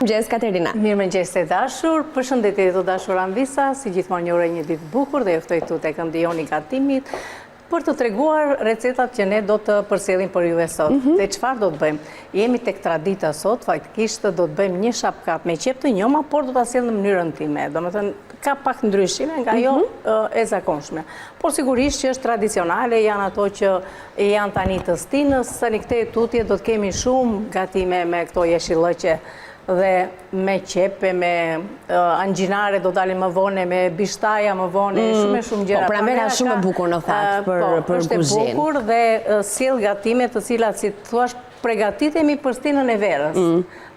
Mirëmëngjes, Katerina. Mirëmëngjes e dashur, përshëndetje të dashur Anvisa, si gjithmonë një uroj një ditë bukur dhe ju ftoj këtu tek ndihoni gatimit për të treguar recetat që ne do të përsëllim për juve sot. Dhe çfarë do të bëjmë? Jemi tek tradita sot, faktikisht do të bëjmë një shapkat me qep të njoma, por do ta sjell në mënyrën time. Domethënë ka pak ndryshime nga ajo e zakonshme. Por sigurisht që është tradicionale, janë ato që janë tani të stinës, tani këtej tutje do të kemi shumë gatime me këto jeshillëqe dhe me qepe, me angjinare do dalim më vonë, me bishtaja më vonë, shumë gjëra. Po, pramera shumë e bukur në fakt për kuzhinë. Është e bukur dhe sjell gatime të cilat, si thua, përgatitemi për stinën e verës.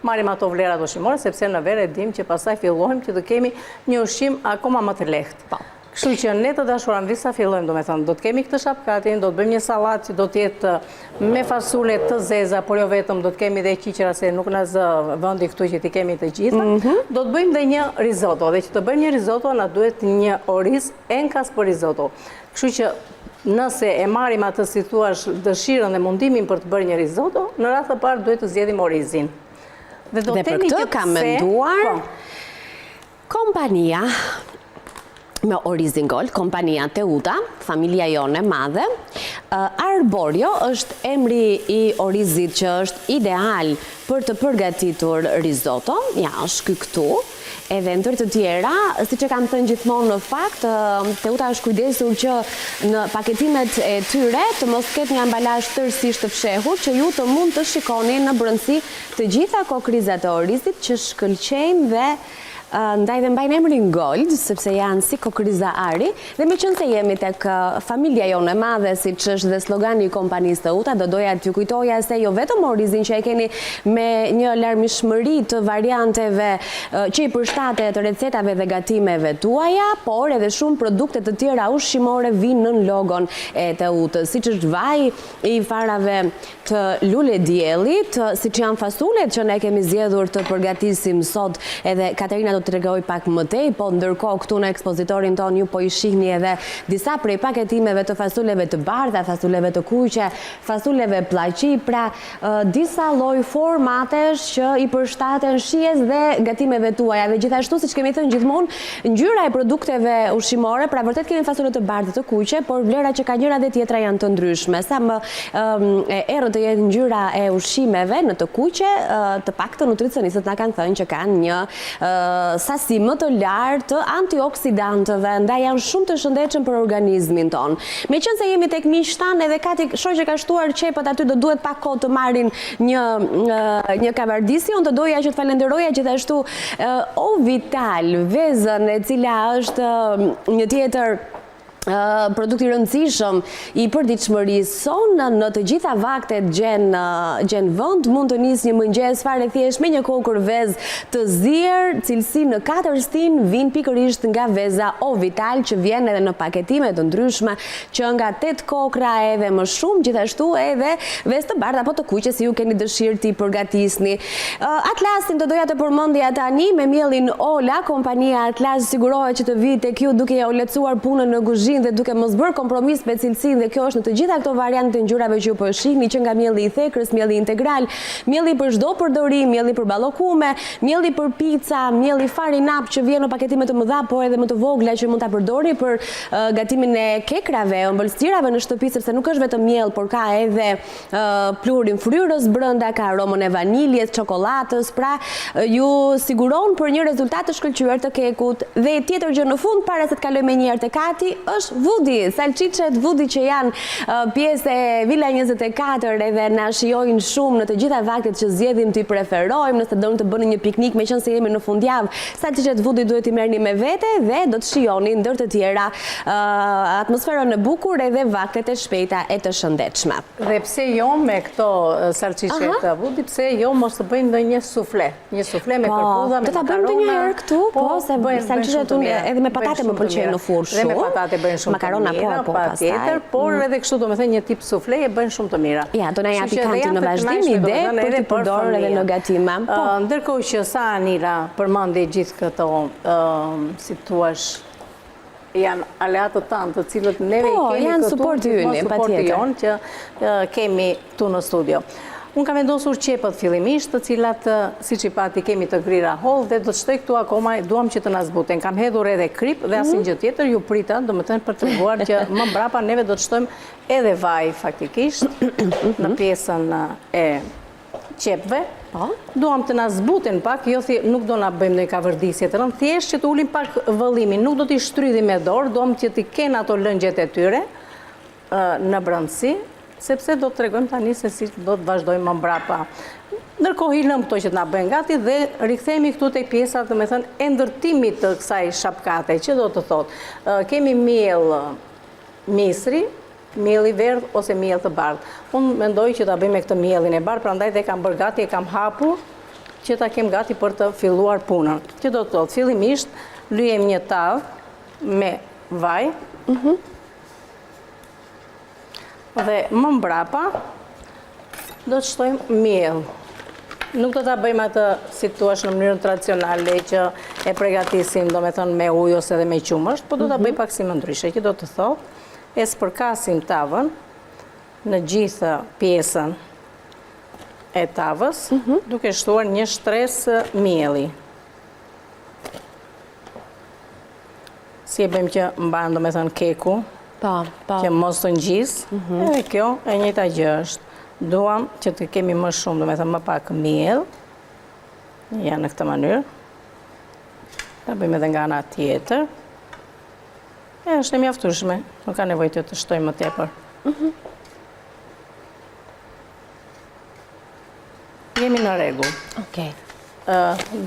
Marrim ato vlerat ushqimore, sepse në verë e dim që pastaj fillojmë që të kemi një ushqim akoma më të lehtë. Kështu që ne të dashur Anvisa fillojmë, domethënë, do të kemi këtë shapkatin, do të bëjmë një sallatë që do të jetë me fasule të zeza, por jo vetëm, do të kemi dhe qiqra se nuk na zë vendi këtu që ti kemi të gjitha. Do të bëjmë dhe një risotto, dhe që të bëjmë një risotto na duhet një oriz enkas për risotto. Kështu që nëse e marrim atë, si thua, dëshirën dhe mundimin për të bërë një risotto, në radhë të parë duhet të zgjedhim orizin. Dhe për këtë kam menduar kompania me Orizin Gold, kompania Teuta, familja jone madhe. Arborio është emri i orizit që është ideal për të përgatitur risotto. Ja, është ky këtu. Edhe ndër të tjera, siç e kam thënë gjithmonë në fakt, Teuta është kujdesur që në paketimet e tyre të mos ketë një ambalazh tërësisht të fshehur, që ju të mund të shikoni në brendësi të gjitha kokrizat e orizit që shkëlqejnë dhe ndaj dhe mbajnë emrin Gold, sepse janë si kokriza ari, dhe me qënë se jemi tek familja jonë e madhe, si që është dhe slogani i kompanisë Teuta, do doja t'ju kujtoja se jo vetëm orizin që e keni me një larmishmëri të varianteve që i përshtatet të recetave dhe gatimeve tuaja, por edhe shumë produkte të tjera ushqimore vinë në logon e Teutës, si që është vaj i farave të lule diellit, si që janë fasulet që ne kemi zgjedhur të përgatisim sot, edhe Katerina do të tregoj pak më tej, po ndërkohë këtu në ekspozitorin ton ju po i shihni edhe disa prej paketimeve të fasuleve të bardha, fasuleve të kuqe, fasuleve plaçi, pra disa lloj formatesh që i përshtaten shijes dhe gatimeve tuaja. Dhe gjithashtu, siç kemi thënë gjithmonë, ngjyra e produkteve ushqimore, pra vërtet kemi fasule të bardha të kuqe, por vlerat që ka njëra dhe tjetra janë të ndryshme. Sa më e errët të jetë ngjyra e ushqimeve në të kuqe, të paktën nutricionistët na kanë thënë që kanë një sasi më të lartë të antioksidantëve, ndaj janë shumë të shëndetshëm për organizmin ton. Meqense jemi tek miqtan, edhe Kati shoqë ka shtuar qepët aty, do duhet pak kohë të marrin një kavardisi. Unë të doja që të falenderoja gjithashtu Ovital, vezën e cila është një tjetër produkt i rëndësishëm i përditshmërisë sonë, në të gjitha vaktet gjen vend, mund të nis një mëngjes fare thjesht me një kokër vezë të zier, cilësi në 4 stin, vin pikërisht nga veza Ovital, që vjen edhe në paketime të ndryshme, që nga 8 kokra edhe më shumë, gjithashtu edhe vezë të bardha apo të kuqe, si ju keni dëshirë ti përgatisni. Atlasin të doja të përmendja tani me mielin Ola, kompania Atlas sigurohet që të vi tek ju duke ja u lehtësuar punën në kuzhinë dhe duke mos bërë kompromis me cilësinë, dhe kjo është në të gjitha këto variante të ngjyrave që ju po shihni, që nga mielli i thekrës, mielli integral, mielli për çdo përdorim, mielli për ballokume, mielli për pica, mielli farinap që vjen në paketime të mëdha, por edhe më të vogla që mund ta përdorni për gatimin e kekrave, ëmbëlsirave në shtëpi, sepse nuk është vetëm miell, por ka edhe pluhurin fryrës brenda, ka aromën e vaniljes, çokoladës, pra ju siguron për një rezultat të shkëlqyer të kekut. Dhe tjetër gjë në fund, para se të kaloj më një herë te Kati, është Vudi, salçicet Vudi që janë pjesë e Villa 24, edhe na shijojnë shumë në të gjitha vaktet që zgjedhim t'i preferojmë, nëse doni të bëni një piknik, meqense jemi në fundjavë, salçicet Vudi duhet i merrni me vete dhe do të shijoni ndër të tjera atmosferën e bukur edhe vaktet e shpejta e të shëndetshme. Dhe pse jo me këto salçicet Vudi, pse jo mos të bëjnë ndonjë sufle, një sufle me kërpudha, me makarona. Do ta bëjmë një herë këtu, po se salçicet edhe me patate më pëlqejnë në furrë shumë. Dhe me patate bëjnë shumë makarona të mira, patjetër, por edhe kështu domethënë një tip sufle e bën shumë të mira. Ja, do na japi Kanti në vazhdim ide për të përdorur edhe në gatime. Ndërkohë që sa Anila përmendi gjithë këto, si thua, janë aleatët tanë të cilët neve i kemi janë suport ynë, patjetër, që kemi tu në studio. Unë kam vendosur qepët fillimisht, të cilat, si që pati, kemi të grira holl, dhe do të shtoj këtu akoma, duam që të na zbuten. Kam hedhur edhe krip dhe asin gjë tjetër, ju prita, do më thënë për të treguar që më mbrapa neve do të shtojmë edhe vaj faktikisht në pjesën e qepëve. Duam të na zbuten pak, nuk do na bëjmë në kavërdisje të rëndë, thjesht që të ulim pak vëllimin, nuk do t'i shtrydhim me dorë, duam që t'i kenë ato lëngjet e tyre në brëndësi, sepse do të tregojmë tani se si do të vazhdojmë më mbrapa. Ndërkohë i lëm këto që të na bëjnë gati dhe rikthehemi këtu tek pjesa, do të thënë, e ndërtimit të kësaj shapkate, që do të thotë, kemi miell misri, miell i verdh ose miell të bardhë. Unë mendoj që ta bëjmë me këtë miellin e bardhë, prandaj dhe kam bërë gati, e kam hapur që ta kem gati për të filluar punën. Që do të thotë, fillimisht lyhem një tavë me vaj. Dhe më mbrapa do të shtojmë miell. Nuk do ta bëjmë atë si thua në mënyrën tradicionale që e përgatisim, domethënë me ujë ose edhe me qumësht, por do ta bëj pak si më ndryshe, që do të thotë, e spërkasim tavën në gjithë pjesën e tavës, duke shtuar një shtres mielli. Si e bëjmë që mban, domethënë, keku, që mos të ngjisë, edhe kjo e njëjta gjë është. Duam që të kemi më shumë, domethënë më pak miell, në këtë mënyrë. Ta bëjmë edhe nga ana tjetër. Është e mjaftueshme, nuk ka nevojë të shtojmë më tepër. Jemi në rregull. Okej.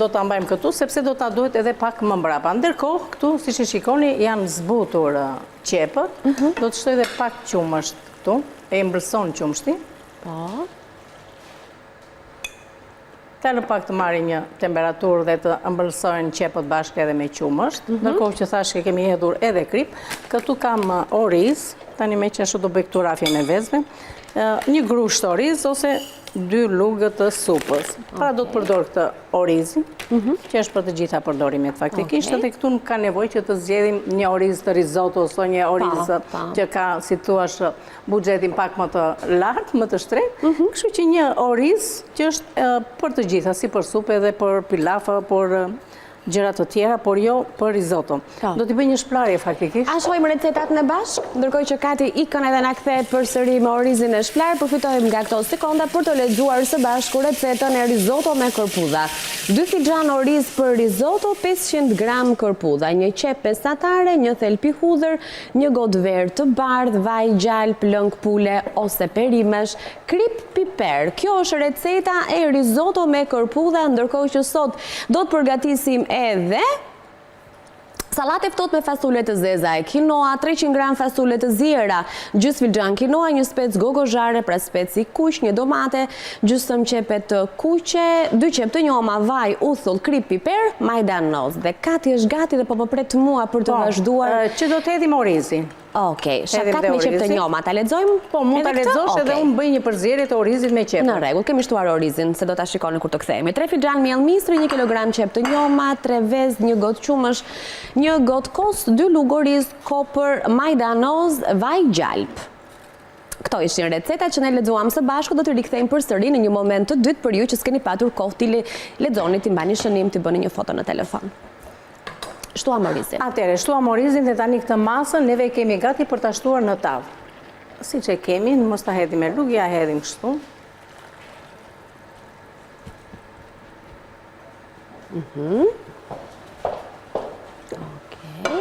Do ta mbajmë këtu, sepse do ta duhet edhe pak më mbrapa. Ndërkohë, këtu, siç e shikoni, janë zbutur qepët. Do të shtoj edhe pak qumësht këtu, e mbërson qumshtin. Ta lë pak të marrë një temperaturë dhe të ëmbëlsojnë qepët bashkë edhe me qumësht. Ndërkohë që thash që kemi hedhur edhe krip, këtu kam oriz, tani me që ashtu do bëj këtu rafje me vezme, një grusht oriz ose 2 lugët të supës. Pra do të përdor këtë orizin, që është për të gjitha përdorimet faktikisht, dhe këtu nuk ka nevojë që të zgjedhim një oriz të risotto ose një oriz që ka, si thua, buxhetin pak më të lartë, më të shtrenjtë, kështu që një oriz që është për të gjitha, si për supë edhe për pilaf, për gjëra të tjera, por jo për risotto. Do t'i bëj një shplarje faktikisht. A shohim recetat në bashkë, ndërkohë që Kati ikën edhe na kthehet përsëri me orizin e shplarë, përfitojmë nga këto sekonda për të lexuar së bashku recetën e risotto me kërpudha. 2 fixhan oriz për risotto, 500 gram kërpudha, një qep mesatare, një thelp i hudhër, një gotë verë të bardhë, vaj gjalp, lëng pule ose perimesh, krip, piper. Kjo është receta e risotto me kërpudha, ndërkohë që sot do të përgatisim edhe salate ftohtë me fasule të zeza e kinoa, 300 gram fasule të ziera, gjys filxhan kinoa, një spec gogozhare, pra speci kuq, një domate, gjysmë qepe të kuqe, 2 qep të njoma, vaj, uthull, krip, piper, majdanoz. Dhe Kati është gati dhe po më pret mua për të vazhduar. Që do të hedhim orizin. Okej, shakat me qep të njoma, ta lexojmë? Po, mund ta lexosh edhe unë bëj një përzierje të orizit me qep. Në rregull, kemi shtuar orizin, se do ta shikoni kur të kthehemi. 3 fixhan miell misri, 1 kilogram qep të njoma, 3 vezë, 1 gotë qumësh, 1 gotë kost, 2 lugë oriz, kopër, majdanoz, vaj gjalp. Këto ishin recetat që ne lexuam së bashku, do të rikthehemi përsëri në një moment të dytë për ju që s'keni patur kohë ti lexoni, ti mbani shënim, ti bëni një foto në telefon. Shtuam orizin. Atëre, shtuam orizin dhe tani këtë masën neve kemi gati për ta shtuar në tavë. Siç e kemi, mos ta hedhim me lugë, ja hedhim kështu. Okej.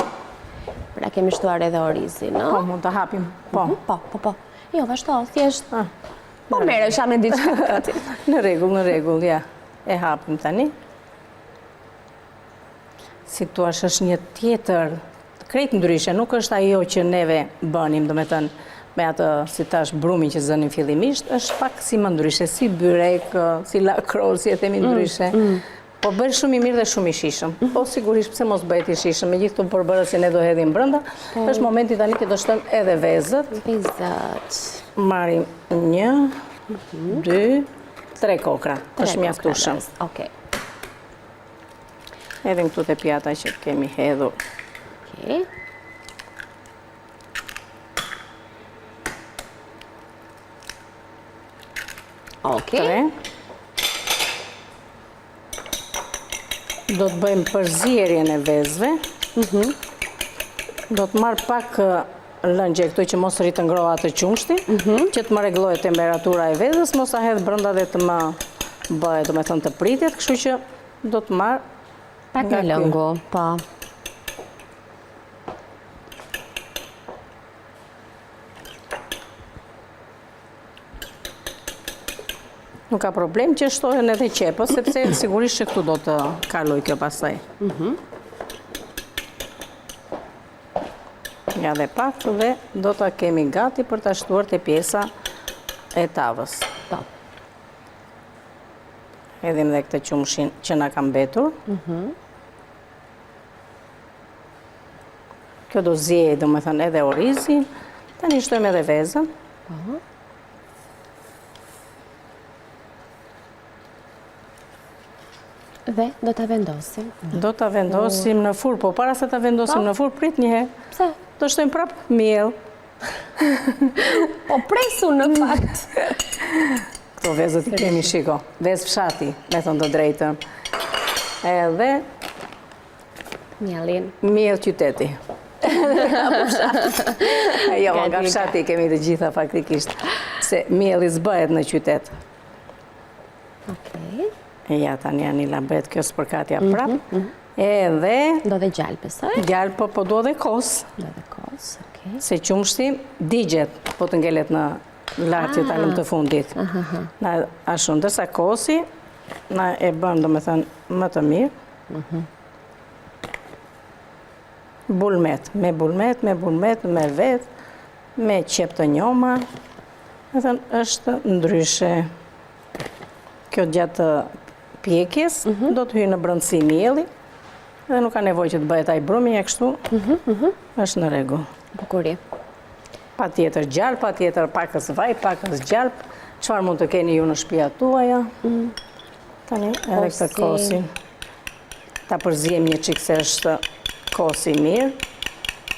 Pra kemi shtuar edhe orizin, no? Po, mund ta hapim. Po. Po. Jo, vazhdo, thjesht. Po merresha me diçka. Në rregull, ja. E hapim tani. Si thua, është një tjetër krejt ndryshe, nuk është ajo që neve bënim, domethënë me atë, si thash, brumin që zënim fillimisht, është pak si më ndryshe, si byrek, si lakro, si e themi ndryshe. Po bërë shumë i mirë dhe shumë i shishëm. Po sigurisht pse mos bëhet i shishëm, me gjithë të përbërës që ne do hedhim brenda, është momenti tani që do shtojmë edhe vezët. Marrim 1, 2, 3 kokra. Është mjaftueshëm. Okej. Edhe këtu të pjata që kemi hedhur. Okej. Okej. Do të bëjmë përzierjen e vezëve. Do të marr pak lëngje këtu që mos rritë ngroha të qumshti, që të më rregullohet temperatura e vezës, mos a hedh brenda dhe të më bëhet, do me thënë të pritet, kështu që do të marr Pak në lëngu, po. Nuk ka problem që shtohen edhe qepës, sepse sigurisht që këtu do të kaloj kjo pastaj. Ja dhe pak dhe do të kemi gati për të shtuar të pjesa e tavës. Po. Edhim dhe këtë qumshin që na kam betur. Kjo do zjej, do me thënë, edhe orizin. Tani shtojmë edhe vezën. Dhe do të vendosim. Do të vendosim në furrë, po para se të vendosim në furrë, prit një herë. Pse? Do shtojmë prapë miell. Po presu në fakt. Këto vezët i kemi, shiko. Vezë fshati, me thënë të drejtën. Edhe Miellin. miell qyteti. Jo, nga fshati kemi të gjitha faktikisht. Se mielli zbëhet në qytet. Okej. Ja, tani Anila bëhet kjo spërkatja prapë. Edhe Do dhe gjallë, besoj? gjallë, po do dhe kos. Do dhe kos, okej. Se qumshti digjet, po të ngelet në lartë që talëm të fundit. Na ashtu, ndërsa kosi, na e bën, do me thënë, më të mirë. Bulmet, me vet, me qep të njoma. Me thënë, është ndryshe. Kjo gjatë pjekjes, do të hyjë në brëndësi mielli, dhe nuk ka nevojë që të bëhet ai brumi e kështu, është në rregull. Bukuri. Pa tjetër gjallë, pa tjetër pakës vaj, pakës gjallë, çfarë mund të keni ju në shtëpia tuaja. Tani edhe këtë kosin. Ta përzijem një çik se është kosi mirë,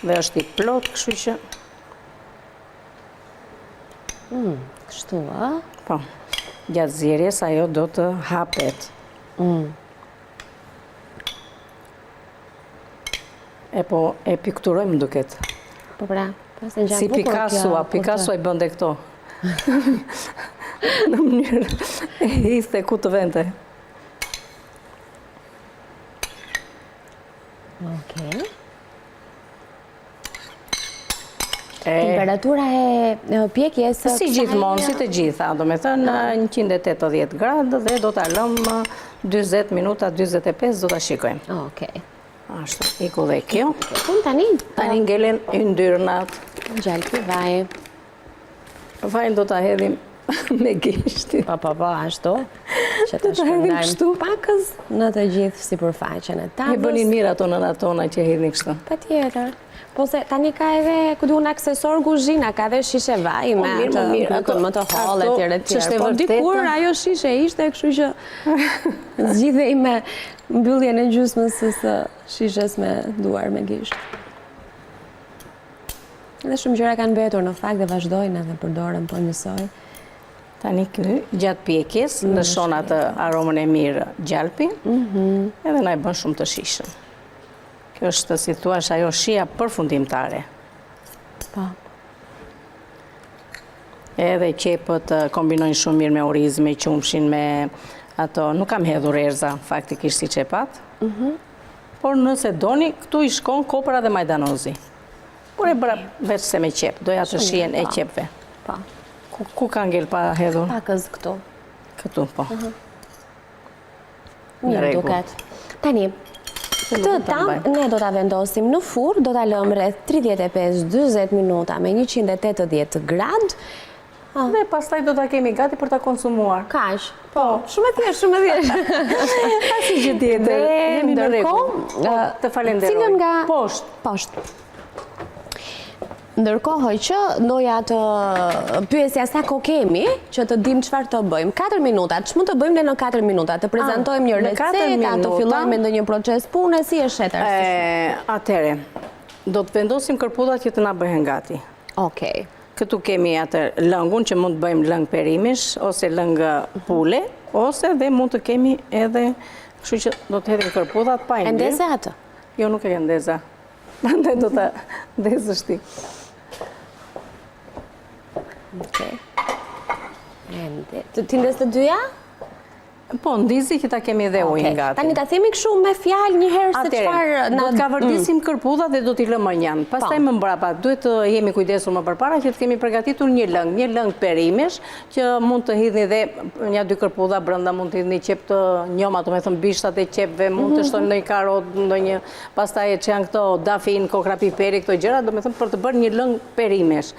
dhe është i plot, kështu që... Kështu, a? Po, gjatë zjerjes ajo do të hapet. E pikturojmë duket. Po pra, pas në gjatë Si bukur kjo. Picasso e bënde këto. Në mënyrë e histe ku të vente. Okej. Temperatura e pjekjes... Si gjithmonë, si të gjitha, do me thënë 180 gradë dhe do të lëmë 20 minuta, 25 do të shikojmë. Okej. Ashtu, iku dhe kjo. Tani? Tani ngelen yndyrnat. Gjallë ky vaj. Vajnë do të hedhim me gishtin. Po, ashtu. Që të kështu. shpërndajmë pakës në të gjithë sipërfaqen e tavës. E bënin mirë ato nëna tona që hedhin kështu. Patjetër. Po se tani ka edhe, ku duhen aksesor kuzhina, ka edhe shishe vaj me atë bukën më të hollë etj etj. Po dikur ajo shishe ishte, kështu që zgjidhej me mbylljen e gjysmës së shishes me duar me gisht. Edhe shumë gjëra kanë mbetur në fakt dhe vazhdojnë edhe përdoren po njësoj. Tani ky, gjatë pjekjes, lëshon atë aromën e mirë gjalpin, edhe na e bën shumë të shishëm. Kjo është, si thuash, ajo shija përfundimtare. Po. Edhe qepët kombinojnë shumë mirë me oriz, me qumshin, me ato, nuk kam hedhur erza, faktikisht si qepat. Por nëse doni, këtu i shkon kopra dhe majdanozi. Por e bëra veç se me qep, doja të shijen e qepve. Po. Ku ka ngel pa hedhur? Pakës këtu. Këtu, po. Mirë duket. Tani, këtë tamë ne do ta vendosim në furrë, do ta lëmë rreth 35-40 minuta me 180 gradë. Dhe pastaj do ta kemi gati për ta konsumuar. Kaq. Po, shumë e thjeshtë, shumë e thjeshtë. Asi gjë tjetër. Jemi në rregull. Të falenderoj. Cilën nga Poshtë. Poshtë. Ndërkohë që doja të pyesja sa kohë kemi që të dim çfarë të bëjmë. 4 minuta, ç'mund të bëjmë ne në 4 minuta? Të prezantojmë një recetë, të fillojmë me ndonjë proces pune, si është shetër? Atëre, do të vendosim kërpudhat që të na bëhen gati. Okej. Këtu kemi atë lëngun që mund të bëjmë lëng perimish, ose lëng pule, ose dhe mund të kemi edhe, kështu që do të hedhim kërpudhat pa i ndyrë. Endeze atë? Jo, nuk e ndeza. Andaj do të ndezësh ti. Okej. Ti ndes të dyja? Po, ndizi që ta kemi dhe ujnë gati. Tani ta themi kështu me fjalë një herë se çfarë do të kavërdisim kërpudha dhe do t'i lëmë njanë. Pastaj më mbrapa duhet të jemi kujdesur më përpara që të kemi përgatitur një lëng perimish që mund të hidhni dhe një dy kërpudha brenda, mund të hidhni qep të njoma, do të thënë bishtat e qepve, mund të shtojmë ndonjë karot, ndonjë pastaj që janë këto dafin, kokra piperi, këto gjëra, do të thënë për të bërë një lëng perimish.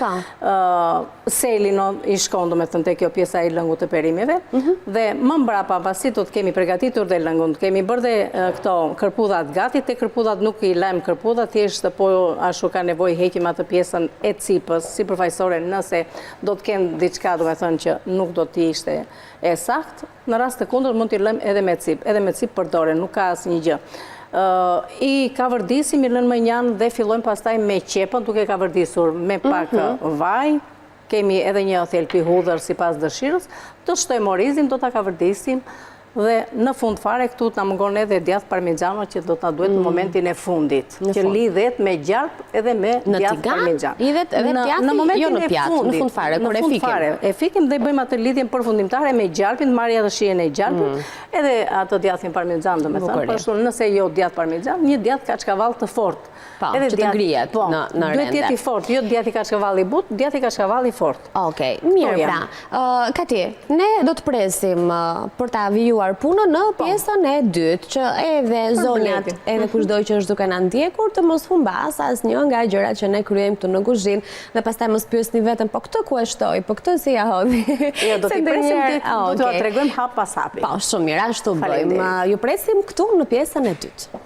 Seli i shkon, do të thënë te kjo pjesa e lëngut të perimive dhe më mbrapa pasi do të kemi përgatitur dhe lëngun, kemi bërë dhe këto kërpudhat gati, te kërpudhat nuk i lajmë kërpudhat, thjesht po ashtu ka nevojë heqim atë pjesën e cipës, sipërfaqësore nëse do të kenë diçka, do të thënë që nuk do të ishte e saktë, në rast të kundërt mund t'i lëmë edhe me cip përdore, nuk ka asnjë gjë. I kavërdisim, i lënë më njanë dhe fillojmë pastaj me qepën, duke kavërdisur me pak vaj. Kemi edhe një thelpi hudhër si pas dëshirës, të shtojmë orizin, do të kavërdisim dhe në fund fare këtu të në mungon edhe djath parmigiano që do të duhet në momentin e fundit, që lidhet me gjarp edhe me djath parmigiano. Lidhet edhe djathi, jo në pjatë, në fund fare, kur e fikim. E fikim dhe bëjmë atë lidhjen përfundimtare me gjarpin, marrja dhe shijen e gjarpin, edhe atë djathin parmigiano, do me thënë, përshtu nëse jo djath parmigiano, një djath kaçkavall të fort. Që të ngrijet në rende. Duhet jeti fort, jo djati kaçkavalli i but, djati kaçkavalli i fort. Okej, mirë pra. Kati, ne do të presim për ta vijuar punën në pjesën e dytë, që edhe zonjat, edhe kushdo që është duke na ndjekur, të mos humbas asnjë nga gjërat që ne kryejmë këtu në kuzhinë, dhe pastaj mos pyesni vetëm, po këtë ku e shtoj, po këtë si ja hodhi. Jo, do t'i presim ti, do t'ua tregojmë hap pas hapi. Po, shumë mirë, ashtu bëjmë. Ju presim këtu në pjesën e dytë.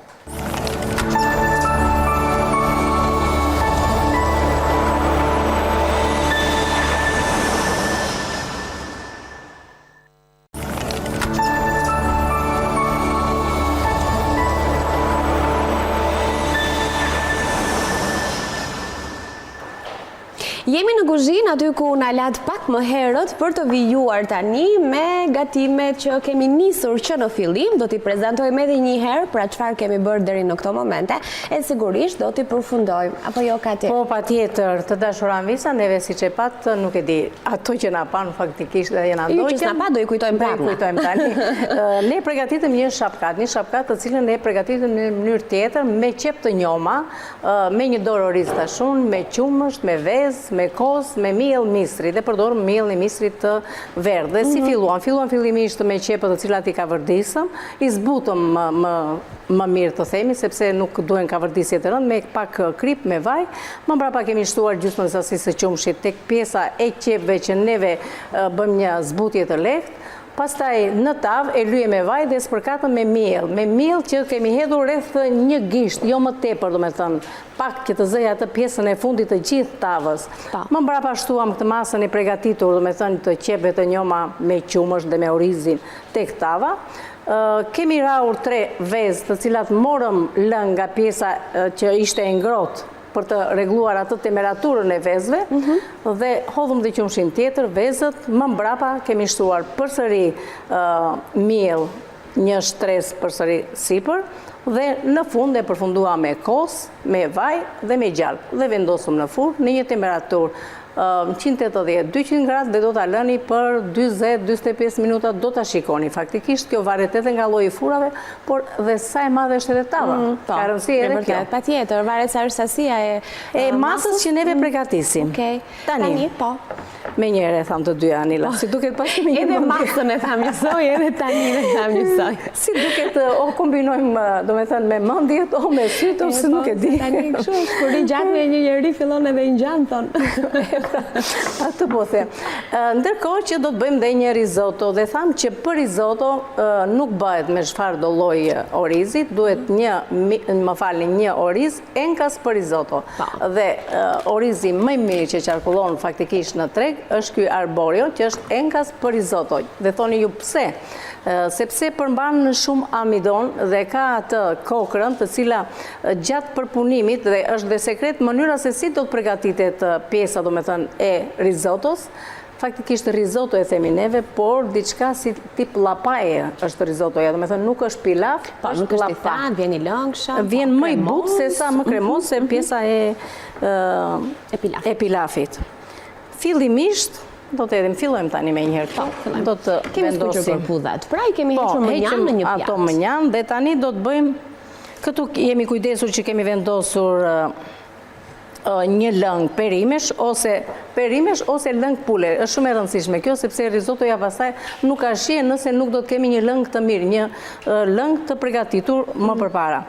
Jemi në kuzhinë aty ku na lat pak më herët për të vijuar tani me gatimet që kemi nisur që në fillim, do t'i prezantojmë edhe një herë pra çfarë kemi bërë deri në këto momente, e sigurisht do t'i përfundojmë. Apo jo, Kati? Po, patjetër, të dashura Anvisa, neve siç e pat, nuk e di, ato që na pan faktikisht dhe na ndoqën. Që na pa do i kujtojmë prapë. Do i kujtojmë tani. Ne përgatitëm një shapkat të cilën ne përgatitëm në mënyrë tjetër me qep të njoma, me një dorë oriz tashun, me qumësht, me vezë, me kos, me miell misri, dhe përdorëm miell i misrit të verdh. Dhe si filluam? Filluam fillimisht me qepët të cilat i kavërdisëm, i zbutëm më mirë të themi, sepse nuk duhen kavërdisje të rëndë, me pak krip, me vaj. Më mbrapa kemi shtuar gjysmën sasisë së qumshit tek pjesa e qepëve që neve bëjmë një zbutje të lehtë. Pastaj në tavë e lyejmë me vaj dhe spërkatëm me miell që kemi hedhur rreth një gisht, jo më tepër, do me thënë, pak që të zëjë atë pjesën e fundit të gjithë tavës. Më mbrapa shtuam këtë masën e përgatitur, do me thënë, të qepëve të njoma me qumësht dhe me orizin tek tava. Kemi rrahur 3 vezë të cilat morëm lëng nga pjesa që ishte e ngrohtë për të regluar atë temperaturën e vezëve, dhe hodhëm dhe qumshin tjetër, vezët, më mbrapa kemi shtuar përsëri miell, një shtres përsëri sipër, dhe në fund e përfundua me kos, me vaj dhe me gjalp, dhe vendosëm në furrë në një temperaturë 180-200 gradë dhe do t'a lëni për 20-25 minuta, do t'a shikoni. Faktikisht kjo varet edhe nga lloji i furrave, por dhe sa e madhe është edhe tava. Ka rëndësi edhe kjo. Patjetër, varet sa është sasia e masës që neve përgatisim. Tani, po. Me njëre tham të dyja, Anila. Si duket pas me një edhe masën e tham njësoj, edhe tani dhe tham njësoj. Si duket o kombinojmë, do me thënë, me mendjet, o me sytë, ose nuk e di. Tani kështu, kur i gjatë me një njeri fillon edhe i ngjan thonë. Atë po them. Ndërkohë që do të bëjmë dhe një risotto, dhe tham që për risotto nuk bëhet me çfarëdo lloj orizi, duhet një oriz enkas për risotto. Dhe orizi më i mirë që qarkullon faktikisht në treg është ky arborio, që është enkas për risotto. Dhe thoni ju pse? Sepse përmban shumë amidon dhe ka atë kokrën të cila gjatë përpunimit dhe është dhe sekret mënyra se si do të përgatitet pjesa, do me thënë, e risottos. Faktikisht risotto e themi neve, por diçka si tip lapaje është risottoja, do me thënë nuk është pilaf, nuk është i thatë, vjen i lëngshëm, vjen më i butë se sa më kremos se pjesa e pilafit. Fillimisht, do të edhim, fillojmë tani me njëherë këto, do të vendosim. Kemi skuqër për pudhat, pra i kemi hequr mënjan në një pjatë. Ato mënjan dhe tani do të bëjmë, këtu jemi kujdesur që kemi vendosur një lëng perimesh ose lëng pule. Është shumë e rëndësishme kjo, sepse risottoja pastaj nuk ka shije nëse nuk do të kemi një lëng të mirë, një lëng të përgatitur më përpara.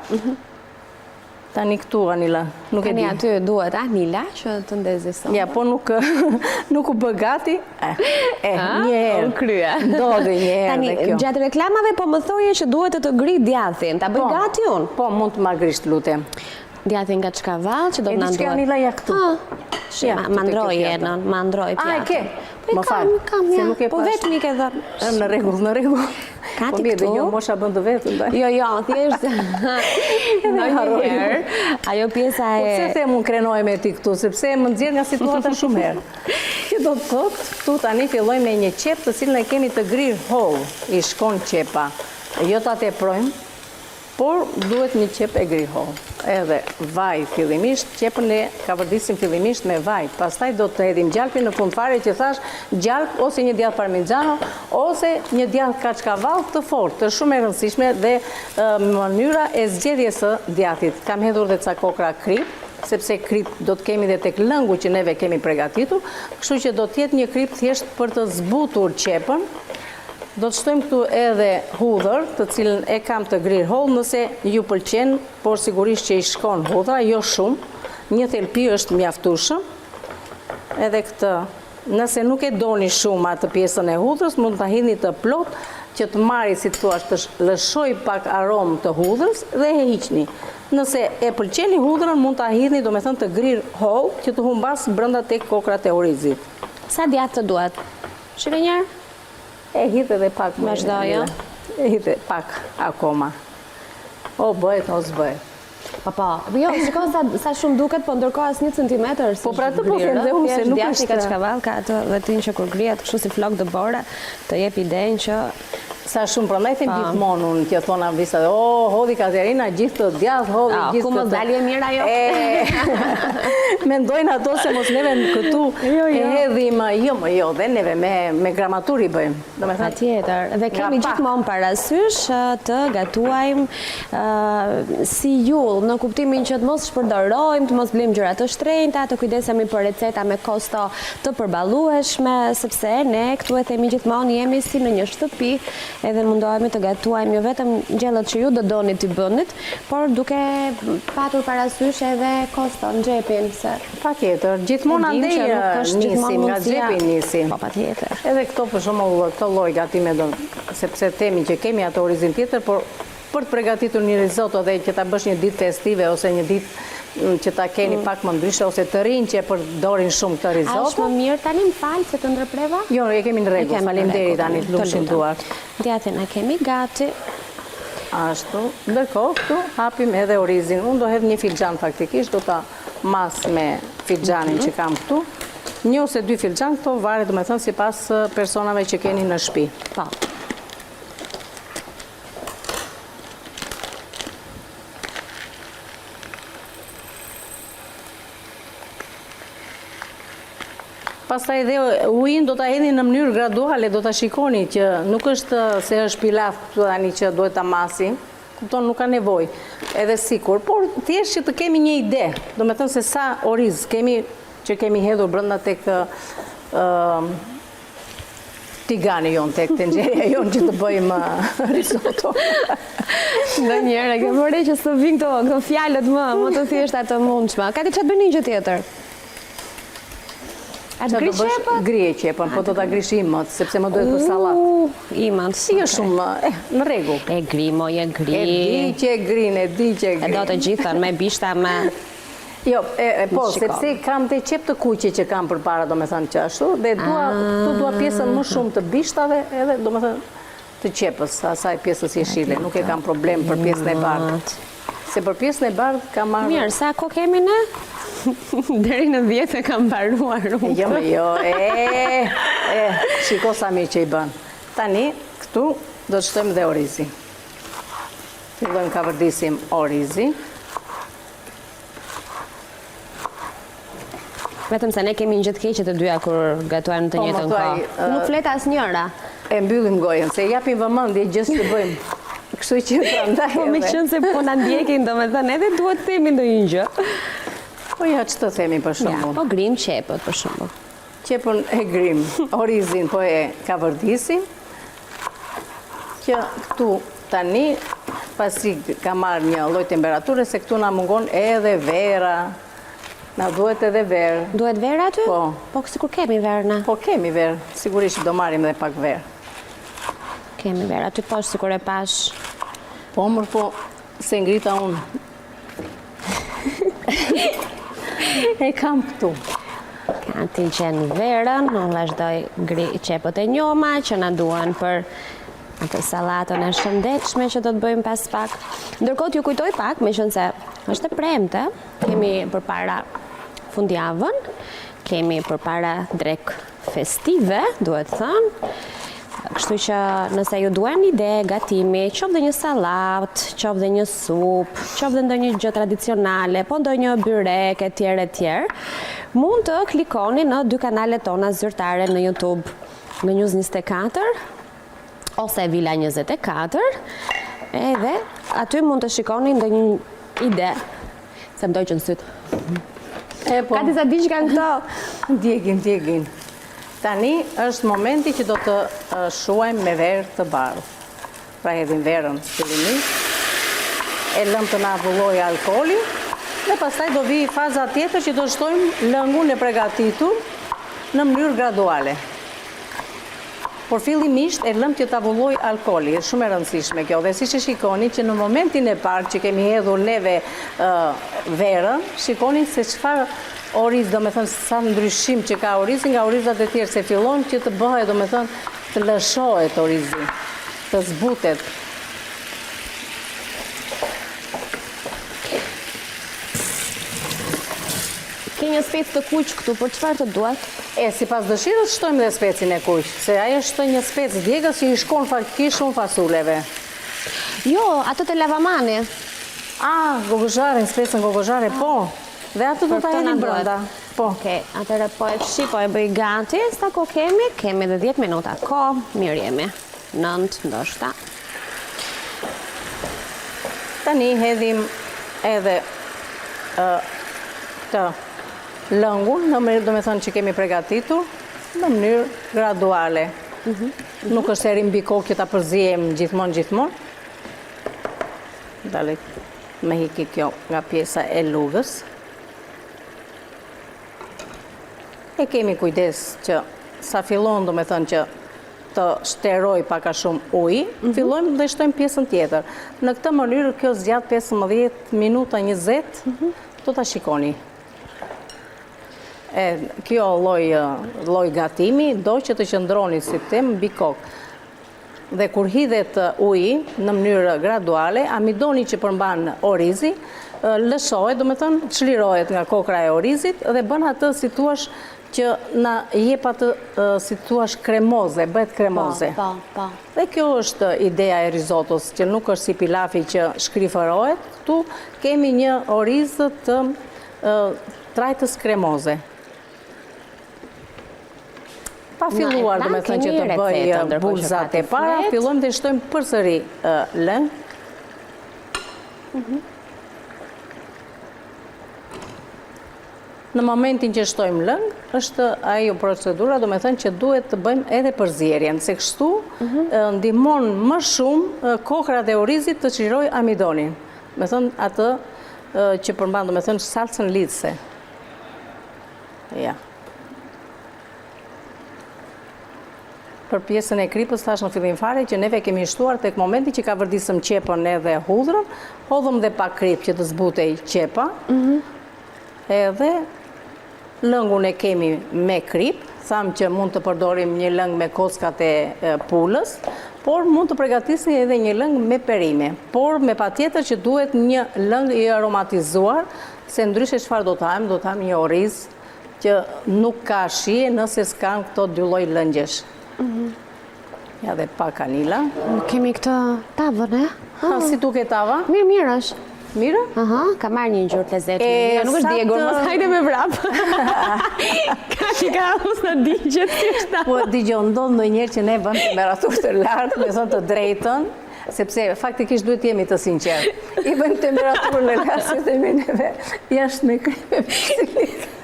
Tani këtu, Anila, nuk e di. Tani aty duhet Anila që të ndeziston. Ja, po nuk u bë gati. Një herë. Krye. Ndodhi një herë dhe kjo. Tani, gjatë reklamave, po më thoje që duhet të ngri djathin. Ta bëj gati unë? Po, mund të ma grish të lutem. Djathin nga çkavall që do të na duhet. E di që Anila ja këtu. Ma ndroj jenën, ma ndroj pjatë. A, e ke? Më falë. Kam, ja. Po vetë mi ke dhënë. Në rregull. Kati po mirë, këtu. dhe jo mosha bën të vetë, ndaj. Jo, thjesht. Në herë, ajo pjesa e... Po pse them unë krenoj me ti këtu, sepse më nxjerr nga situata shumë herë. Që do të thotë, këtu tani fillojmë me një qep të cilën e kemi të grir holl, i shkon qepa. Jo ta teprojmë, por duhet një qep e grir holl. Edhe vaj fillimisht, qepën e kavardisim fillimisht me vaj. Pastaj do të hedhim gjalpin në fund fare që thash, gjalp ose një djath parmigiano ose një djath kaçkavall të fortë, të shumë e rëndësishme dhe mënyra e zgjedhjes së djathit. Kam hedhur dhe ca kokra krip, sepse krip do të kemi dhe tek lëngu që neve kemi përgatitur, kështu që do të jetë një krip thjesht për të zbutur qepën. Do të shtojmë këtu edhe hudhër, të cilën e kam të grir holl nëse ju pëlqen, por sigurisht që i shkon hudhra, jo shumë. Një thelpi është mjaftueshëm. Edhe këtë, nëse nuk e doni shumë atë pjesën e hudhrës, mund ta hidhni të plot që të marri, si të thuash, të lëshoj pak aromë të hudhrës dhe e hiqni. Nëse e pëlqeni hudhrën, mund ta hidhni, do me thënë të grir holl, që të humbas brenda tek kokrat e orizit. Sa djathë të duhet? Shive njerë? E hitë edhe pak më. Vazhdojo. E hitë pak akoma. O bëhet, o s'bëhet. Pa. Jo, shikon sa shumë duket, po ndërkohë as 1 centimetër. Po pra të po them dhe unë se nuk është. Kaçkavall ka atë vetin që kur grihet kështu si flok dëbore, të jep idenë që sa shumë, prandaj them gjithmonë unë që thona visa, hodhi Katerina gjithë të djathtë, hodhi gjithë të... Ku mos dalje mirë ajo? Mendojnë ato se mos neve këtu e hedhim, jo, dhe neve me gramatur i bëjmë. Patjetër, dhe kemi gjithmonë parasysh të gatuajmë si jull, në kuptimin që të mos shpërdorojmë, të mos blim gjëra të shtrenjta, të kujdesemi për receta me kosto të përballueshme, sepse ne këtu e themi gjithmonë jemi si në një shtëpi, edhe mundohemi të gatuajmë jo vetëm gjellët që ju do doni t'i bënit, por duke patur parasysh edhe koston, xhepin, se... Patjetër, gjithmonë andej nisim, nga xhepi nisim. Po, patjetër. Edhe këto për shembull, këto lloj gatime do, sepse themi që kemi ato orizin tjetër, por për të përgatitur një risotto dhe që ta bësh një ditë festive ose një ditë që ta keni pak më ndryshe ose të rinj që përdorin shumë këtë risotto. A është më mirë tani më falë se të ndërpreva? Jo, e kemi në rregull. Faleminderit tani të lumshin duart. Djathin e kemi gati. Ashtu. Ndërkohë këtu hapim edhe orizin. Unë do hedh një filxhan faktikisht, do ta mas me filxhanin që kam këtu. 1 ose 2 filxhan, këto varet domethënë sipas personave që keni në shtëpi. Po. Pastaj dhe ujin do ta hedhni në mënyrë graduale, do ta shikoni që nuk është se është pilaf këtu tani që duhet ta masi, kupton, nuk ka nevojë. Edhe sikur, por thjesht që të kemi një ide, domethënë se sa oriz kemi që kemi hedhur brenda tek tigani jon, tek tenxheria jon që të bëjmë risotto. Ndonjëherë ke vëre që s'të vin këto fjalët më të thjeshta të mundshme. Ka ti çfarë bën një gjë tjetër? A të gri qepën? Grije qepën, po do ta grish imët, sepse më duhet për sallat. Imët. Si është shumë, në rregull. E gri, moj, e gri. E di që e grin, e di që e grin. E do të gjithën, me bishta, me... Jo, po, sepse kam të qep të kuqe që kam për para, do me thënë që ashtu, dhe dua pjesën më shumë të bishtave, edhe do me thënë të qepës, asaj pjesës jeshile, nuk e kam problem për pjesën e bardhë. Se për pjesën e bardhë kam marrë... Mirë, sa ko kemi në? Deri në 10 e kam paruar unë. Jo, shiko sa mirë që i bën. Tani, këtu do të shtojmë dhe orizi. Fillojmë ka vërdisim orizi. Vetëm se ne kemi një gjithë keqe të dyja kur gatuajmë të njëjtën kohë. Nuk flet asnjëra. E mbyllim gojën, se japim vëmendje gjithë që bëjmë. Kështu që prandaj. Po me qenë se po na ndjekin, domethënë edhe duhet të themi ndonjë gjë. Po ja, ç'të themi për shembull? Po grim qepët për shembull. Qepën e grim, orizin po e ka vërdisim. Që këtu tani pasi ka marrë një lloj temperature, se këtu na mungon edhe vera. Na duhet edhe verë. Duhet verë aty? Po. Po sikur kemi verë na. Po kemi verë, sigurisht do marrim edhe pak verë. Kemi verë aty poshtë sikur e pash. Po mërë po, se ngrita unë. E kam këtu. Ka ti qenë verën, në vazhdoj qepët e njoma që na duan për atë salatën e shëndetshme që do të bëjmë pas pak. Ndërkohë t'ju kujtoj pak, me qenë se është e premte, kemi përpara fundjavën, kemi përpara drek festive, duhet thënë. Kështu që nëse ju duan ide gatimi, qoftë dhe një salat, qoftë dhe një sup, qoftë dhe ndonjë gjë tradicionale, po ndonjë byrek e tjerë, mund të klikoni në 2 kanalet tona zyrtare në YouTube, në News 24 ose Villa 24, edhe aty mund të shikoni ndonjë ide, se më dojë që në sytë. Ka disa diçka në këto? Ndjekin. Tani është momenti që do të shuajmë me verë të bardhë. Pra hedhim verën fillimisht, e lëm të na avulloj alkooli, dhe pastaj do vi faza tjetër që do shtojmë lëngun e përgatitur në mënyrë graduale. Por fillimisht e lëm që të avulloj alkooli, është shumë e rëndësishme kjo, dhe si që shikoni që në momentin e parë që kemi hedhur neve verën, shikoni se çfarë oriz, do me thënë, sa ndryshim që ka orizi nga orizat e tjerë, se fillon që të bëhet, do me thënë, të lëshohet orizi, të zbutet. Ke një spec të kuq këtu, për çfarë të duhet? Si pas dëshirës shtojmë dhe specin e kuq, se ajo është një spec djegës që i shkon faktikisht shumë fasuleve. Jo, ato të lavamani. Gogozhare, specën gogozhare, po. Dhe atë do ta hedhim brenda. Po. Okej, atëherë po e fshi, po e bëj gati, sa ko kemi edhe 10 minuta ko, mirë jemi. 9 ndoshta. Tani hedhim edhe të lëngun, në mënyrë, do me thënë që kemi përgatitur, në mënyrë graduale. Nuk është eri mbi kokë që ta përzijem gjithmonë. Dale me hiki kjo nga pjesa e lugës. E kemi kujdes që sa fillon, do me thënë që të shteroj paka shumë ujë, fillojmë dhe shtojmë pjesën tjetër. Në këtë mënyrë, kjo zgjat 15 minuta 20, do të shikoni. Kjo lloj gatimi, do që të qëndroni si tem mbi kokë. Dhe kur hidhet uji në mënyrë graduale, amidoni që përmban orizi, lëshohet, do me thënë, çlirohet nga kokra e orizit dhe bën atë si thuash që na jep atë si thuash kremoze, bëhet kremoze. Po. Dhe kjo është ideja e rizotos, që nuk është si pilafi që shkrifërohet, këtu kemi një oriz të trajtës kremoze. Pa filluar, do me thënë që të bëj bulzat e para, fillojmë dhe shtojmë përsëri lëng. Në momentin që shtojmë lëng, është ajo procedura, do me thënë që duhet të bëjmë edhe përzierjen, se kështu ndihmon më shumë kokrat e orizit të çliroj amidonin. Me thënë atë që përmban, do me thënë salcën lidhse. Ja. Për pjesën e kripës, thash në fillim fare që neve kemi shtuar tek momenti që ka vërdisëm qepën edhe hudhrën, hodhëm dhe pak krip që të zbutej qepa, Edhe lëngun e kemi me krip, thamë që mund të përdorim një lëng me kockat e pulës, por mund të përgatisni edhe një lëng me perime. Por me patjetër që duhet një lëng i aromatizuar, se ndryshe çfarë do të hajmë një oriz që nuk ka shije nëse s'kan këto dy lloj lëngjesh. Ja dhe pa kanila. Kemi këtë tavën, e? Si duke tava? Mirë është. Mirë? Ka marrë një ngjyrë të lezetshme. Nuk është djegur, mos hajde me vrap. Ka mos na digjet si është. Po dëgjoj, ndodh ndonjëherë që ne vëmë temperaturë të lartë, me thënë të drejtën, sepse faktikisht duhet jemi të sinqertë. I bëjmë temperaturën e lartë si themi neve, jashtë me kreme psilik.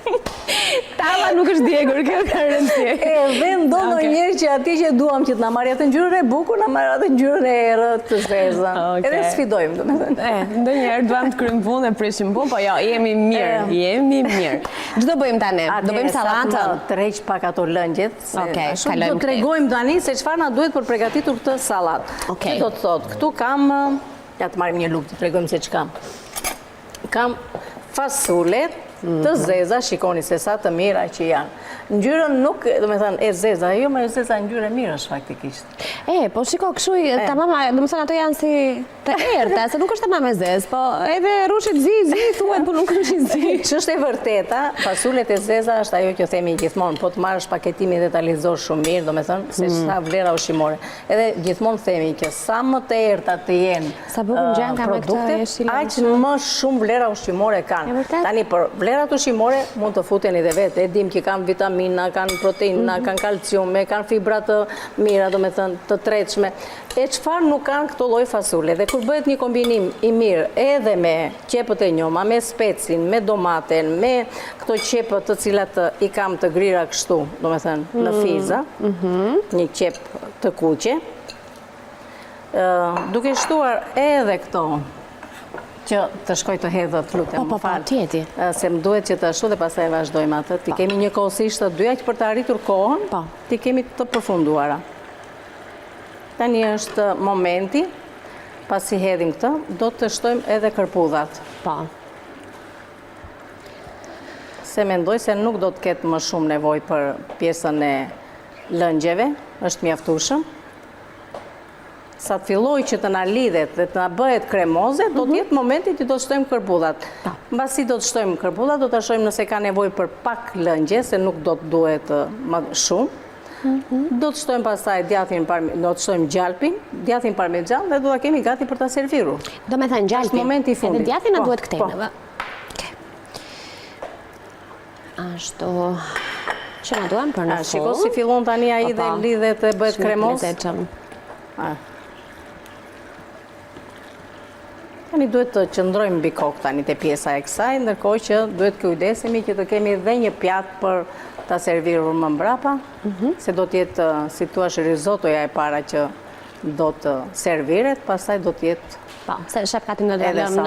Tava nuk është djegur, kjo ka rëndësi. Edhe ndodh ndonjëherë që atje që duam që të na marrë atë ngjyrën e bukur, na marrë atë ngjyrën e errët të zezën. Edhe sfidojmë, domethënë. Ndonjëherë duam të kryejmë punë e prishim punë, po jo, jemi mirë. Ç'do bëjmë tani? Do bëjmë sallatën. Tërheq pak ato lëngjet, se kalojmë. do t'tregojmë tani se çfarë na duhet për përgatitur këtë sallatë. Që do të thotë, këtu kam, ja të marrim një lugë të tregojmë se ç'kam. Kam fasulet të zeza, shikoni se sa të mira që janë. Ngjyrën nuk, do me thënë, e zeza, jo me zeza ngjyrë e mirë është faktikisht. Po shiko, këshu, tamam, do më thënë ato janë si të erta, se nuk është tamam e zezë, po edhe rushit zi, thuhet, po nuk është i zi. Që është e vërteta, fasulet e zeza është ajo që themi gjithmonë, po të marrësh paketimin dhe ta lexosh shumë mirë, do me thënë, se sa vlera ushqimore. Edhe gjithmonë themi që sa më të erta të jenë produktet, aq më shumë vlera ushqimore kanë. Tani për vlerat ushqimore mund të futeni dhe vetë, e dim që kanë vitamina, kanë proteina, kanë kalciume, kanë fibra të mira, do me thënë, të tretshme. E çfarë nuk kanë këto lloj fasule? Dhe kur bëhet një kombinim i mirë edhe me qepët e njoma, me specin, me domaten, me këto qepët të cilat i kam të grira kështu, do me thënë, në fiza, një qep të kuqe, duke shtuar edhe këto që të shkoj të hedhët, lutem, më falë, se më duhet që të ashtu dhe pastaj vazhdojmë atë. Ti kemi një kohësisht të dyja që për të arritur kohën, ti kemi të përfunduara. Tani është momenti, pasi hedhim këtë, do të shtojmë edhe kërpudhat. Se mendoj se nuk do të ketë më shumë nevoj për pjesën e lëngjeve, është mjaftueshëm. Sa të filloj që të na lidhet dhe të na bëhet kremoze, do të jetë momenti që do të shtojmë kërpudhat. Mbasi do të shtojmë kërpudhat, do të shojmë nëse ka nevoj për pak lëngje, se nuk do të duhet më shumë. Do të shtojmë pastaj do të shtojmë gjalpin, djathtin parmezan dhe do ta kemi gati për ta serviru. Do me thënë gjalpin, edhe djathtin na duhet këtejnë. Ashtu, që na duhen për në full. Shiko si fillon tani ai dhe lidhet e bëhet kremos. Tani duhet të qëndrojmë mbi kokë tani te pjesa e kësaj, ndërkohë që duhet kujdesemi që të kemi dhe një pjatë për ta servirur më mbrapa, se do t'jetë, si thua, risottoja e para që do të serviret, pastaj do t'jetë se shepkatin në lëmë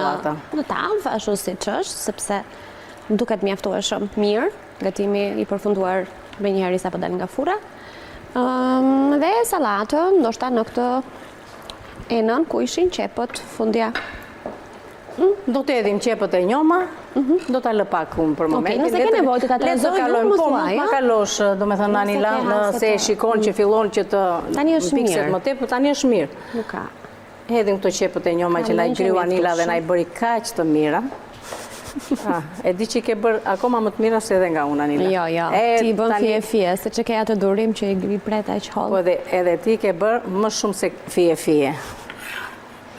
në tavë, ashtu si që është, sepse duket mjaftueshëm mirë, gatimi i përfunduar me një herë sa po dal nga fura. Dhe salatën, ndoshta në këtë enën ku ishin qepët fundja. Do të edhim qepët e njoma, do t'a lë pak unë për momentin. Nëse ke nevojë të ta trezojmë, po ma kalosh, do me thënë Anila, nëse e shikon që fillon që të pikset më tepër, tani është mirë. Nuk ka. Hedhim këto qepët e njoma që na i kriu Anila dhe na i bëri kaq të mira. E di që i ke bërë akoma më të mira se edhe nga unë, Anila. Jo, ti bën fije, se që ke atë durim që i pret aq holl. Po edhe ti ke bërë më shumë se fije.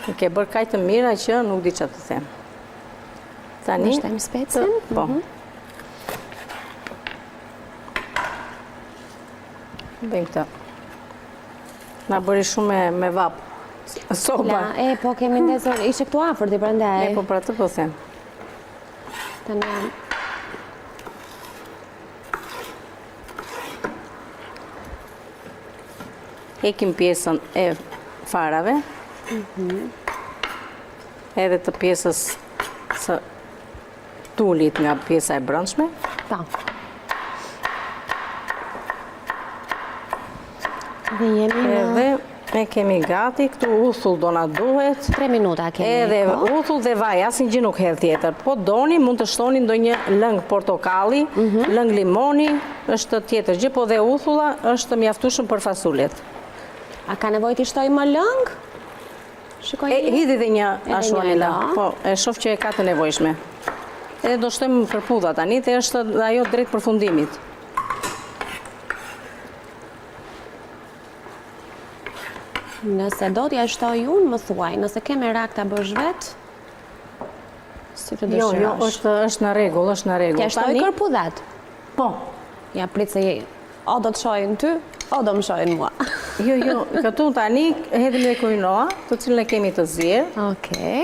I ke bërë kaq të mira që nuk di çfarë të them. Tani shtojmë specin. Po. Bëjmë këtë. Na bëri shumë me vap. Soba. Po kemi ndezur, ishe këtu afër ti prandaj. Po për atë po them. Tani hekim pjesën e farave. Edhe të pjesës së tulit nga pjesa e brendshme. Dhe jemi edhe E kemi gati, këtu uthull do na duhet. 3 minuta kemi. Edhe uthull dhe vaj, asin gjë nuk hedh tjetër. Po doni, mund të shtoni ndonjë lëng portokalli, lëng limoni, është tjetër gjë, po dhe uthulla është mjaftueshëm për fasulet. A ka nevojë të shtoj më lëng? Shikoj. Hidhi dhe një ashtu Anila, do. po e shoh që e ka të nevojshme. Edhe do shtojmë kërpudha tani, dhe është ajo drejt përfundimit. Nëse do t'ja shtoj unë, më thuaj. Nëse ke merak ta bësh vet, si të dëshirosh. Jo, është në rregull, është në rregull. T'ja shtoj kërpudhat? Po. Ja, prit se o do të shojnë ty, o do më shojnë mua. Jo, këtu tani hedhim dhe kujnoa, të cilën e kemi të zier. Okej.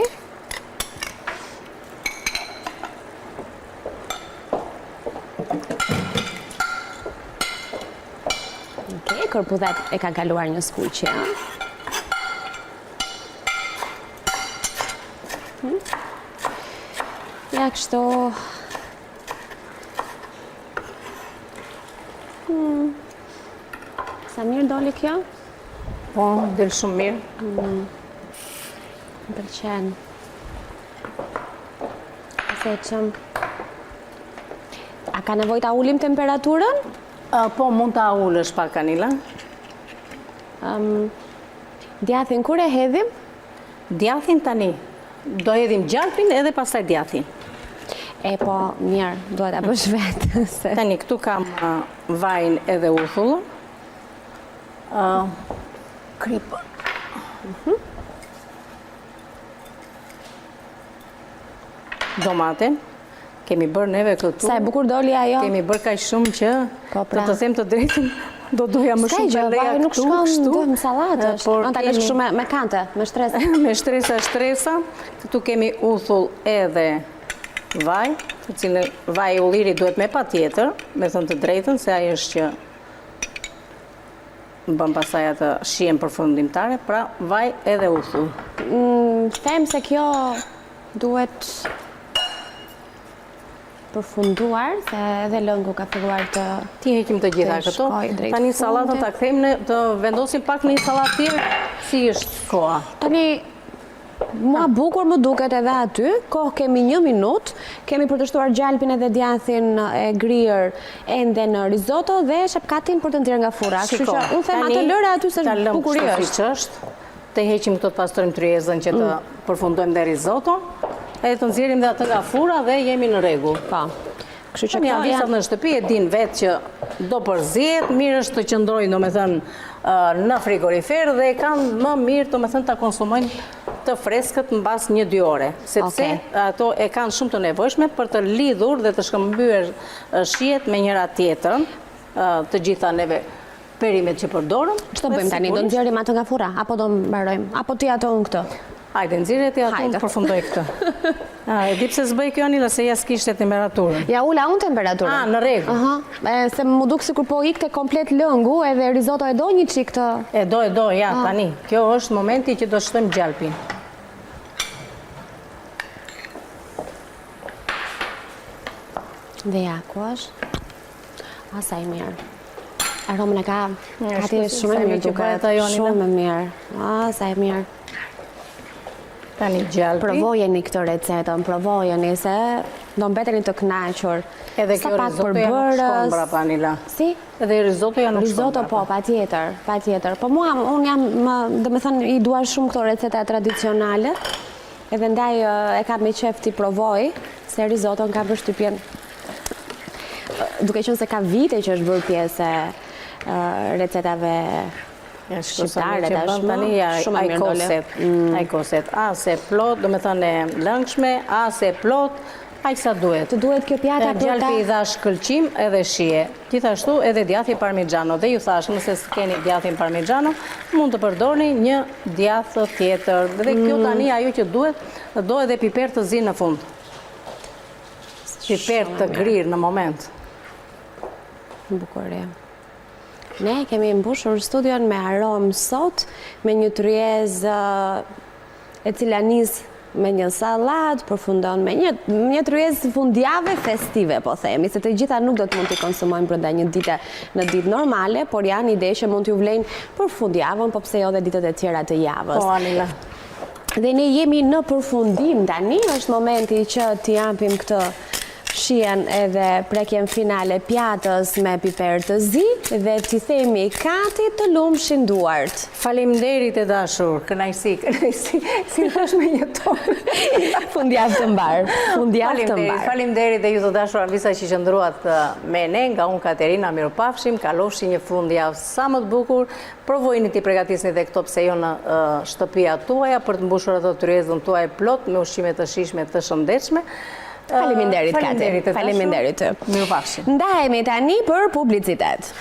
Okej, kërpudhat e ka kaluar një skuqje. Ja, kështu. Sa mirë doli kjo? Po, del shumë mirë. Më pëlqen. Seçëm. A ka nevojë ta ulim temperaturën? Po, mund ta ulësh pak Anila. Djathin kur e hedhim? Djathin tani. Do hedhim gjalpin edhe pastaj djathin. E po, mirë, duhet ta bësh vetë. Tani këtu kam vajin edhe uthullën. Kripën. Domaten. Kemi bërë neve këtu. Sa e bukur doli ajo. Kemi bërë kaq shumë që të them të drejtën, do doja më shumë gjaleja këtu. Nuk shkon dëm sallatësh. Ta lësh kështu me kante, me shtresa. Me shtresa. Këtu kemi uthull edhe vaj, të cilën vaj ulliri duhet me patjetër, me thënë të drejtën, se ai është që bën pasaj atë shihen përfundimtare, pra vaj edhe uthull. Them se kjo duhet përfunduar, se edhe lëngu ka filluar të... Ti heqim të gjitha këto. Tani sallatën ta kthejmë, të vendosim pak në një sallatë tjetër, si është koha. Tani, mua bukur më duket edhe aty, kohë kemi 1 minutë, kemi për të shtuar gjalpin edhe djathin e grirë ende në risotto dhe shapkatin për të nxjerrë nga fura. Kështu që unë them atë lëre aty se bukuri është. Të heqim këto të pastrojmë tryezën që të përfundojmë dhe risotto. Edhe të nxjerrim dhe atë nga fura dhe jemi në rregull. Po. Kështu që janë visat në shtëpi e din vetë që do përzihet, mirë është të qëndrojnë, domethënë, në frigorifer dhe kanë më mirë, domethënë, ta konsumojnë të freskët mbas 1-2 ore, sepse ato e kanë shumë të nevojshme për të lidhur dhe të shkëmbyer shihet me njëra tjetrën, të gjitha neve perimet që përdorëm. Ç'do bëjmë tani? Do nxjerrim atë nga fura apo do mbarojmë? Apo ti ato unë këtë? Hajde, nxirre ti atë, unë përfundoj këtë. E di pse s'bëj kjo Anila, se ja s'kishte temperaturën. Ja ula unë temperaturën. Në rregull. Se më duk sikur po ikte komplet lëngu, edhe risotto e do një çik të... E do, ja, tani. Kjo është momenti që do shtojmë gjalpin. Dhe ja, ku është? Asaj mirë. Aromën e ka, ati shumë e mirë duket. Shumë e mirë. Asaj mirë. Tani gjalpi. Provojeni këtë recetën, provojeni se do mbeteni të kënaqur. Edhe kjo risotto ja nuk shkon brapa Anila. Si? Edhe risotto ja nuk shkon brapa. Risotto po, patjetër. Po mua, unë jam, domethënë, i dua shumë këto receta tradicionale. Edhe ndaj e kam me qef t'i provoj, se risotto ka përshtypjen. Duke qenë se ka vite që është bërë pjesë recetave shqiptare tashmë, shumë e mirë dole. Ai koset, se plot, do me thënë lëngshme, se plot, aq sa duhet. Të duhet kjo pjata për ta... Gjalpi i dhash këlqim edhe shije. Gjithashtu edhe djathi parmigiano. Dhe ju thash, nëse s'keni djathin parmigiano, mund të përdorni një djath tjetër. Dhe kjo tani ajo që duhet, do edhe piper të zi në fund. Piper të grirë në moment. Bukurie. Ne kemi mbushur studion me aromë sot, me një tryezë e cila nis me një sallat, përfundon me një tryezë fundjavë festive, po themi, se të gjitha nuk do të mund t'i konsumojnë brenda një dite në ditë normale, por janë ide që mund t'ju vlejnë për fundjavën, po pse jo dhe ditët e tjera të javës. Po, Anila. Dhe ne jemi në përfundim tani, është momenti që t'i japim këtë shien edhe prekjen finale pjatës me piper të zi dhe t'i themi kati të lumshin duart. Faleminderit e dashur, kënaqësi, si thash me një tonë. Fundjavë të mbar. Faleminderit dhe ju të dashur avisa që qëndruat me ne, nga unë Katerina, mirupafshim, kalofshi një fundjavë sa më të bukur, provojni t'i pregatisni dhe këto pse jo në shtëpia tuaja për të mbushur ato tryezën tuaj plot me ushqime të shijshme të shëndetshme. Faleminderit, Kati. Faleminderit. Mirupafshim. Ndahemi tani për publicitet.